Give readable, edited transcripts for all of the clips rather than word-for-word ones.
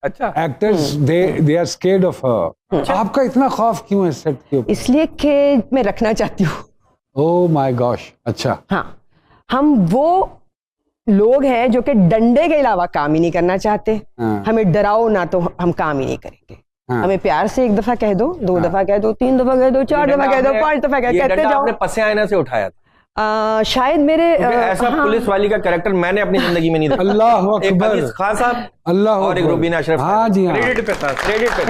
اچھا actors they are scared of her. آپ کا اتنا خوف کیوں ہے سیٹ کے اوپر؟ اس لیے کہ میں رکھنا چاہتی ہوں. Oh my gosh. اچھا. ہاں ہم وہ لوگ ہیں جو کہ ڈنڈے کے علاوہ کام ہی نہیں کرنا چاہتے. ہمیں ڈراؤ نہ تو ہم کام ہی نہیں کریں گے. ہمیں پیار سے ایک دفعہ کہہ دو, 2 دفعہ کہہ دو, 3 دفعہ کہہ دو, 4 دفعہ کہہ دو, 5 دفعہ کہتے جاؤ. آپ نے پس آئینہ سے اٹھایا تھا شاید میرے ایسا پولیس والی کا کریکٹر میں نے اپنی زندگی میں نہیں دیکھا. اللہ ایک اکبر. عزیز خان صاحب اللہ اور ایک روبینہ اشرف. ہاں جی ہاں. کریڈٹ پہ تھا, کریڈٹ پہ.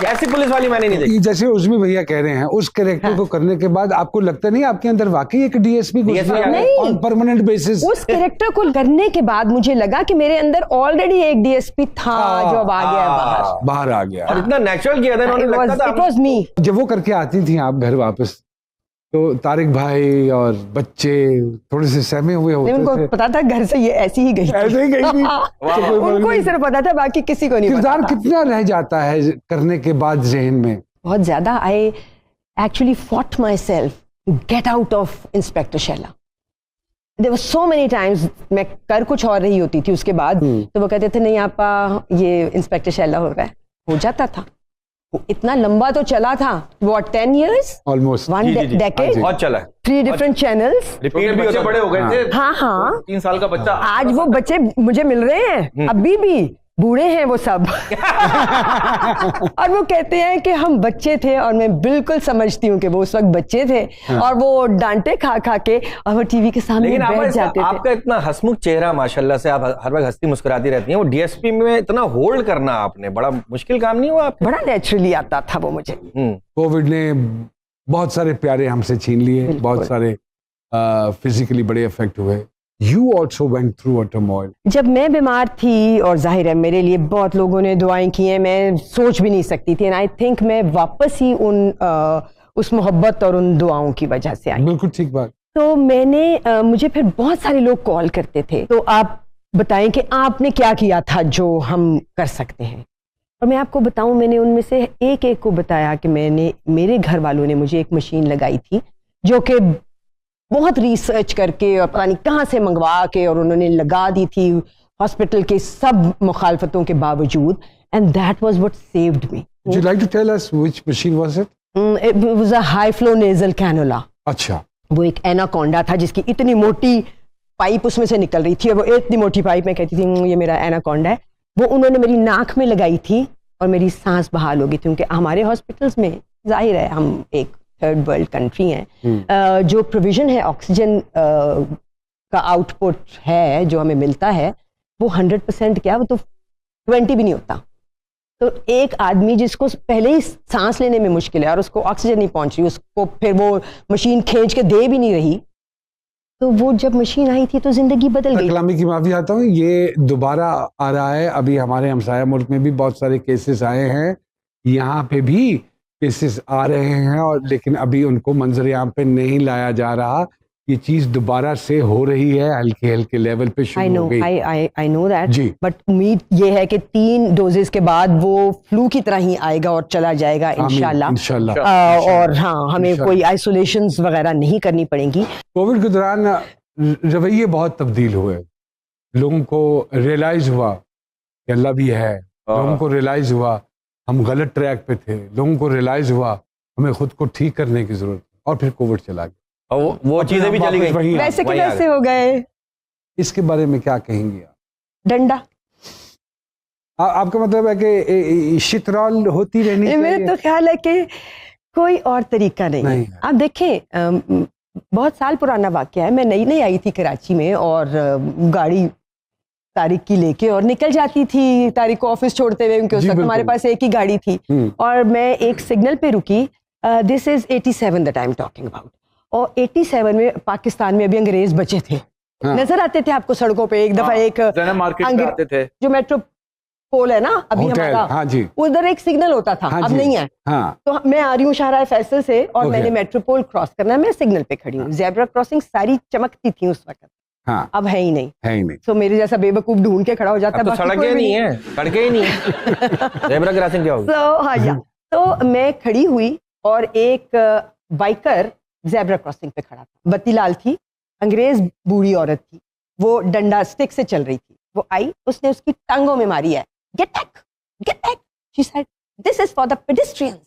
ایسی پولیس والی میں نے نہیں دیکھی. جیسے عزمی بھیا کہہ رہے ہیں اس کریکٹر کو کرنے کے بعد آپ کو لگتا نہیں آپ کے اندر واقعی ایک ڈی ایس پی آن پرماننٹ بیسس؟ اس کریکٹر کو کرنے کے بعد مجھے لگا کہ میرے اندر آلریڈی ایک ڈی ایس پی تھا جو اب آ گیا باہر آ گیا. اور اتنا نیچرل کیا تھا انہوں نے, لگتا تھا It was me. جب وہ کر کے آتی تھیں آپ گھر واپس تو طارق بھائی اور بچے تھوڑے سے سہمے ہوئے ہوتے تھے. ان کو پتا تھا گھر سے یہ ایسی ہی گئی, ایسے ہی گئی تھی. ان کو ہی صرف پتا تھا, باقی کسی کو نہیں. کردار کتنا رہ جاتا ہے کرنے کے بعد ذہن میں؟ بہت زیادہ. I actually fought myself to get out of Inspector Shella. There were so many times میں کر کچھ اور رہی ہوتی تھی اس کے بعد تو وہ کہتے تھے نہیں آپا یہ انسپیکٹر شیلا ہو رہا ہے. ہو جاتا تھا. اتنا لمبا تو چلا تھا. What 10 years? Almost. One decade. بہت چلا. 3 different channels. ریپیٹ بھی ہوتے, بڑے ہو گئے تھے. ہاں ہاں 3 سال کا بچہ. آج وہ بچے مجھے مل رہے ہیں ابھی بھی, بوڑھے ہیں وہ سب. اور وہ کہتے ہیں کہ ہم بچے تھے, اور میں بالکل سمجھتی ہوں کہ وہ اس وقت بچے تھے اور وہ ڈانٹے کھا کھا کے اور وہ ٹی وی کے سامنے بیٹھ جاتے تھے. آپ کا اتنا ہسمکھ چہرہ ماشاءاللہ سے, آپ ہر وقت ہنستی مسکراتی رہتی ہیں. وہ ڈی ایس پی میں اتنا ہولڈ کرنا آپ نے بڑا مشکل کام نہیں ہوا؟ بڑا نیچرلی آتا تھا وہ مجھے. کووڈ نے بہت سارے پیارے ہم سے چھین لیے, بہت سارے فزیکلی بڑے افیکٹ ہوئے. You also went through a turmoil. جب میں بیمار تھی, اور ظاہر ہے میرے لیے بہت لوگوں نے دعائیں کی ہیں, میں سوچ بھی نہیں سکتی تھی. and I think میں واپس ہی اس محبت اور ان دعاؤں کی وجہ سے آئی. بالکل ٹھیک بات. تو میں نے مجھے پھر بہت سارے لوگ کال کرتے تھے, تو آپ بتائیں کہ آپ نے کیا کیا تھا جو ہم کر سکتے ہیں. اور میں آپ کو بتاؤں, میں نے ان میں سے ایک کو بتایا کہ میرے گھر والوں نے مجھے ایک مشین لگائی تھی جو کہ بہت ریسرچ کر کے اور پتہ نہیں کہاں سے منگوا کے اور انہوں نے لگا دی تھی ہاسپٹل کے سب مخالفتوں کے باوجود. And that was what saved me. Would you like to tell us which machine was it? It was a high flow nasal cannula. اچھا. وہ ایک ایناکونڈا تھا جس کی اتنی موٹی پائپ اس میں سے نکل رہی تھی, اور وہ اتنی موٹی پائپ میں کہتی تھی یہ میرا ایناکونڈا ہے. وہ انہوں نے میری ناک میں لگائی تھی اور میری سانس بحال ہو گئی تھی. کیونکہ ہمارے ہاسپٹلس میں ظاہر ہے ہم ایک تھرڈ ورلڈ کنٹری ہیں, جو پروویژن ہے آکسیجن کا آؤٹ پٹ ہے جو ہمیں ملتا ہے وہ 100% کیا, وہ تو 20 بھی نہیں ہوتا. تو ایک آدمی جس کو پہلے ہی سانس لینے میں مشکل ہے اور اس کو آکسیجن نہیں پہنچ رہی, اس کو پھر وہ مشین کھینچ کے دے بھی نہیں رہی, تو وہ جب مشین آئی تھی تو زندگی بدل گئی. کلامی کی معافی چاہتا ہوں, یہ دوبارہ آ رہا ہے. ابھی ہمارے ہمسایہ ملک میں بھی بہت سارے کیسز آئے ہیں, یہاں پہ بھی کیسز آ رہے ہیں, اور لیکن ابھی ان کو منظر عام پہ نہیں لایا جا رہا. یہ چیز دوبارہ سے ہو رہی ہے, ہلکے ہلکے لیول پہ شروع ہو گئی. I know that. جی. بٹ امید یہ ہے کہ 3 ڈوزز کے بعد وہ فلو کی طرح ہی آئے گا اور چلا جائے گا انشاءاللہ. اور ہاں ہمیں کوئی آئسولیشنز وغیرہ نہیں کرنی پڑیں گی. کووڈ کے دوران رویے بہت تبدیل ہوئے, لوگوں کو ریئلائز ہوا کہ اللہ بھی ہے, لوگوں کو ریئلائز ہوا ہم غلط ٹریک پہ تھے, لوگوں کو ریئلائز ہوا ہمیں خود کو ٹھیک کرنے کی ضرورت, اور پھر کووڈ چلا گیا. وہ چیزیں بھی چلی گئی, ویسے کہ ویسے ہو گئے. اس کے بارے میں کیا کہیں گے آپ؟ ڈنڈا. آپ کا مطلب ہے کہ شترال ہوتی رہنی چاہیے؟ میرا تو خیال ہے کہ کوئی اور طریقہ نہیں ہے. آپ دیکھیں, بہت سال پرانا واقعہ ہے, میں نئی آئی تھی کراچی میں اور گاڑی طارق کی لے کے اور نکل جاتی تھی طارق کو آفس چھوڑتے ہوئے, کیونکہ اس وقت ہمارے پاس ایک ہی گاڑی تھی, اور میں ایک سگنل پہ رکی. دس از 87 that I'm talking about. اور 87 میں پاکستان میں ابھی انگریز بچے تھے, نظر آتے تھے آپ کو سڑکوں پہ. ایک دفعہ ایک جو میٹرو پول ہے نا ابھی ہمارا, ادھر ایک سگنل ہوتا تھا, اب نہیں ہے. تو میں آ رہی ہوں شاہراہ فیصل سے اور میں نے میٹرو پول کراس کرنا ہے, میں سگنل پہ کھڑی ہوں. زیبرا کراسنگ ساری چمکتی تھی اس وقت, اب ہے ہی نہیں. تو میرے جیسا بے وقوف ڈھونڈ کے کھڑا ہو جاتا ہے. سڑکیں نہیں ہیں, سڑکیں ہی نہیں ہیں, زیبرا کراسنگ کیا ہوگی. تو میں کھڑی ہوئی اور ایک بائکر زیبرا کراسنگ پہ کھڑا تھا, بتی لال تھی, انگریز بوڑھی عورت تھی, وہ ڈنڈا اسٹک سے چل رہی تھی. وہ آئی, اس نے اس کی ٹانگوں میں ماری ہے, get back. She said, this is for the pedestrians.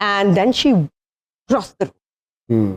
and then she crossed the road.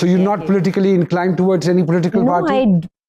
So you're not politically inclined towards any political party? No,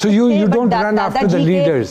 So you don't run after the leaders.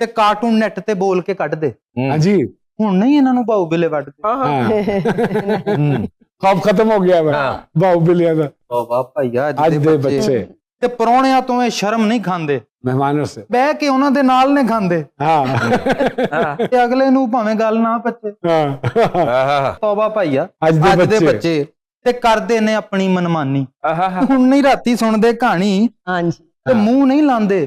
ਤੇ cartoon net ਤੇ ਬੋਲ ਕੇ ਕੱਢ ਦੇ. ਹਾਂਜੀ, ਹੁਣ ਨਹੀਂ ਇਹਨਾਂ ਨੂੰ ਬਾਹੂ ਬਿੱਲੇ ਵੱਢ ਦੇ. ਖੌਫ ਖਤਮ ਹੋ ਗਿਆ ਵਾ ਬਾਹੂ ਬਿੱਲਿਆਂ ਦਾ. ਵਾਹ ਭਈਆ ਅੱਜ ਦੇ ਬੱਚੇ ਤੇ ਪਰੌਣਿਆਂ ਤੋਂ ਇਹ ਸ਼ਰਮ ਨਹੀਂ ਖਾਂਦੇ, ਮਹਿਮਾਨਾਂ ਸੇ ਬਹਿ ਕੇ ਉਹਨਾਂ ਦੇ ਨਾਲ ਨੇ ਖਾਂਦੇ. ਹਾਂ, ਤੇ ਅਗਲੇ ਨੂੰ ਭਾਵੇਂ ਗੱਲ ਨਾ ਪੱਚੇ. ਹਾਂ, ਤੌਬਾ ਭਈਆ ਅੱਜ ਦੇ ਬੱਚੇ ਤੇ ਕਰਦੇ ਨੇ ਆਪਣੀ ਮਨਮਾਨੀ. ਹੁਣ ਨਹੀਂ ਰਾਤੀ ਸੁਣਦੇ ਕਹਾਣੀ, ਹਾਂਜੀ, ਤੇ ਮੂੰਹ ਨਹੀਂ ਲਾਉਂਦੇ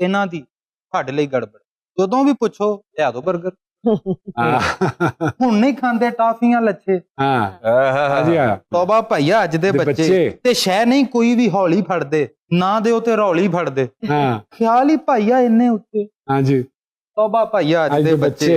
ਇਹਨਾਂ ਦੀ ਸਾਡੇ ਲਈ ਗੜਬੜ. ਜਦੋਂ ਵੀ ਪੁੱਛੋ ਲਿਆ ਦੋ 버ਗਰ. ਹੁਣ ਨਹੀਂ ਖਾਂਦੇ ਟਾਫੀਆਂ ਲੱਛੇ. ਹਾਂ ਜੀ ਹਾਂ. ਤੌਬਾ ਭਾਈਆ ਅੱਜ ਦੇ ਬੱਚੇ, ਤੇ ਸ਼ੈ ਨਹੀਂ ਕੋਈ ਵੀ ਹੌਲੀ ਫੜਦੇ, ਨਾ ਦਿਓ ਤੇ ਰੌਲੀ ਫੜਦੇ. ਹਾਂ, ਖਿਆਲ ਹੀ ਭਾਈਆ ਇੰਨੇ ਉੱਤੇ. ਹਾਂ ਜੀ. ਤੌਬਾ ਭਾਈਆ ਅੱਜ ਦੇ ਬੱਚੇ,